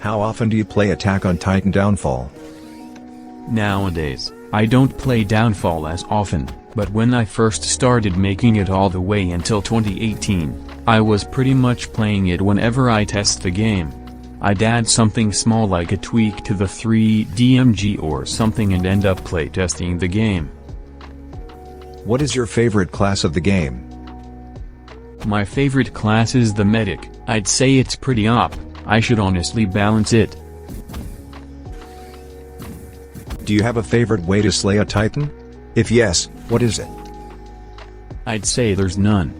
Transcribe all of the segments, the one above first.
How often do you play Attack on Titan Downfall? Nowadays, I don't play Downfall as often, but when I first started making it all the way until 2018, I was pretty much playing it whenever I test the game. I'd add something small like a tweak to the 3DMG or something and end up playtesting the game. What is your favorite class of the game? My favorite class is the medic. I'd say it's pretty OP. I should honestly balance it. Do you have a favorite way to slay a Titan? If yes, what is it? I'd say there's none.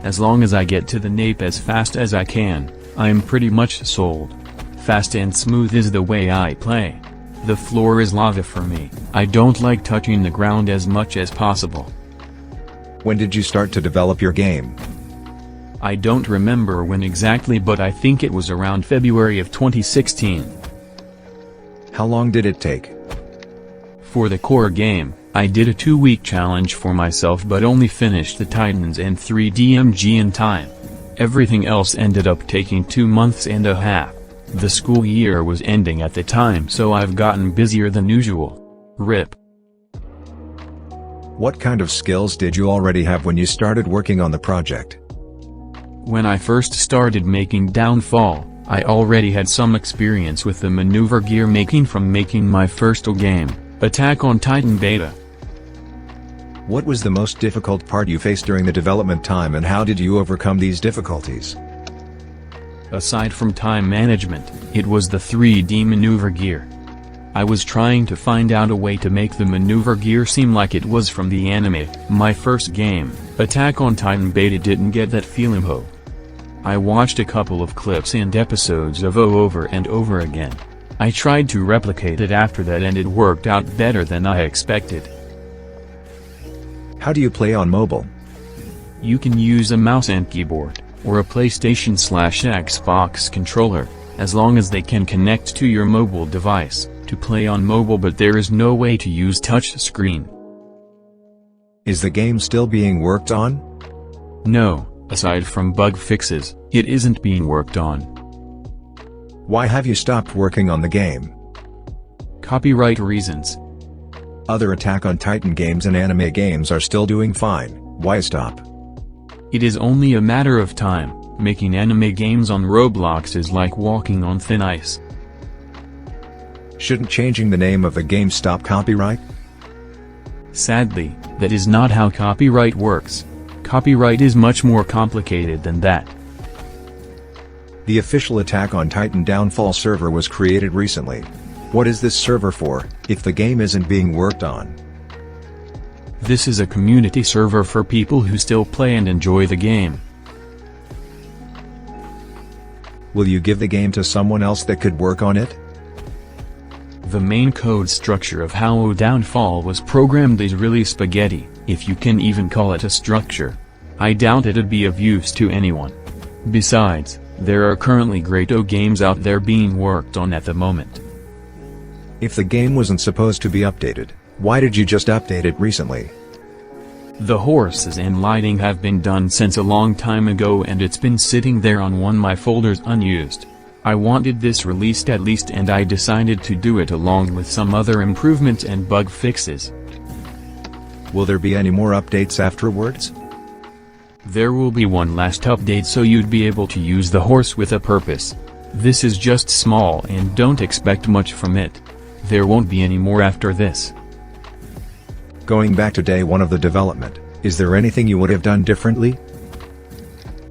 As long as I get to the nape as fast as I can, I'm pretty much sold. Fast and smooth is the way I play. The floor is lava for me. I don't like touching the ground as much as possible. When did you start to develop your game? I don't remember when exactly, but I think it was around February of 2016. How long did it take? For the core game, I did a 2-week challenge for myself but only finished the Titans and 3DMG in time. Everything else ended up taking 2 months and a half. The school year was ending at the time, so I've gotten busier than usual. RIP. What kind of skills did you already have when you started working on the project? When I first started making Downfall, I already had some experience with the maneuver gear making from making my first game, Attack on Titan Beta. What was the most difficult part you faced during the development time and how did you overcome these difficulties? Aside from time management, it was the 3D maneuver gear. I was trying to find out a way to make the maneuver gear seem like it was from the anime. My first game, Attack on Titan Beta, didn't get that feeling. I watched a couple of clips and episodes of O over and over again. I tried to replicate it after that and it worked out better than I expected. How do you play on mobile? You can use a mouse and keyboard, or a PlayStation/Xbox controller, as long as they can connect to your mobile device, to play on mobile, but there is no way to use touch screen. Is the game still being worked on? No, aside from bug fixes, it isn't being worked on. Why have you stopped working on the game? Copyright reasons. Other Attack on Titan games and anime games are still doing fine. Why stop? It is only a matter of time. Making anime games on Roblox is like walking on thin ice. Shouldn't changing the name of the game stop copyright? Sadly, that is not how copyright works. Copyright is much more complicated than that. The official Attack on Titan Downfall server was created recently. What is this server for, if the game isn't being worked on? This is a community server for people who still play and enjoy the game. Will you give the game to someone else that could work on it? The main code structure of how Downfall was programmed is really spaghetti, if you can even call it a structure. I doubt it'd be of use to anyone. Besides, there are currently great games out there being worked on at the moment. If the game wasn't supposed to be updated, why did you just update it recently? The horses and lighting have been done since a long time ago and it's been sitting there on one of my folders unused. I wanted this released at least and I decided to do it along with some other improvements and bug fixes. Will there be any more updates afterwards? There will be one last update so you'd be able to use the horse with a purpose. This is just small and don't expect much from it. There won't be any more after this. Going back to day one of the development, is there anything you would have done differently?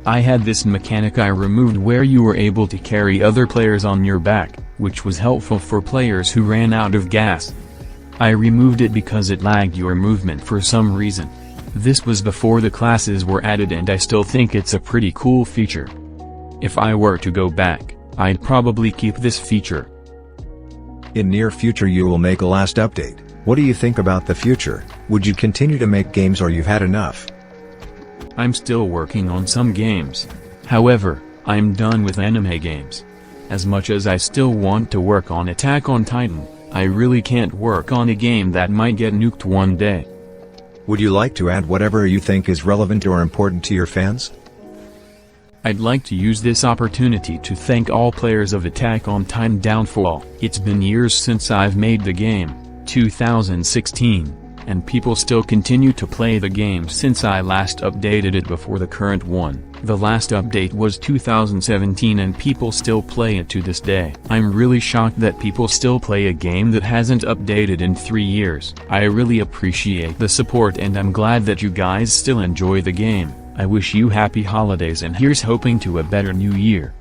I had this mechanic I removed where you were able to carry other players on your back, which was helpful for players who ran out of gas. I removed it because it lagged your movement for some reason. This was before the classes were added and I still think it's a pretty cool feature. If I were to go back, I'd probably keep this feature. In near future you will make a last update. What do you think about the future? Would you continue to make games or you've had enough? I'm still working on some games. However, I'm done with anime games. As much as I still want to work on Attack on Titan, I really can't work on a game that might get nuked one day. Would you like to add whatever you think is relevant or important to your fans? I'd like to use this opportunity to thank all players of Attack on Titan Downfall. It's been years since I've made the game, 2016, and people still continue to play the game since I last updated it before the current one. The last update was 2017 and people still play it to this day. I'm really shocked that people still play a game that hasn't updated in 3 years. I really appreciate the support and I'm glad that you guys still enjoy the game. I wish you happy holidays and here's hoping to a better new year.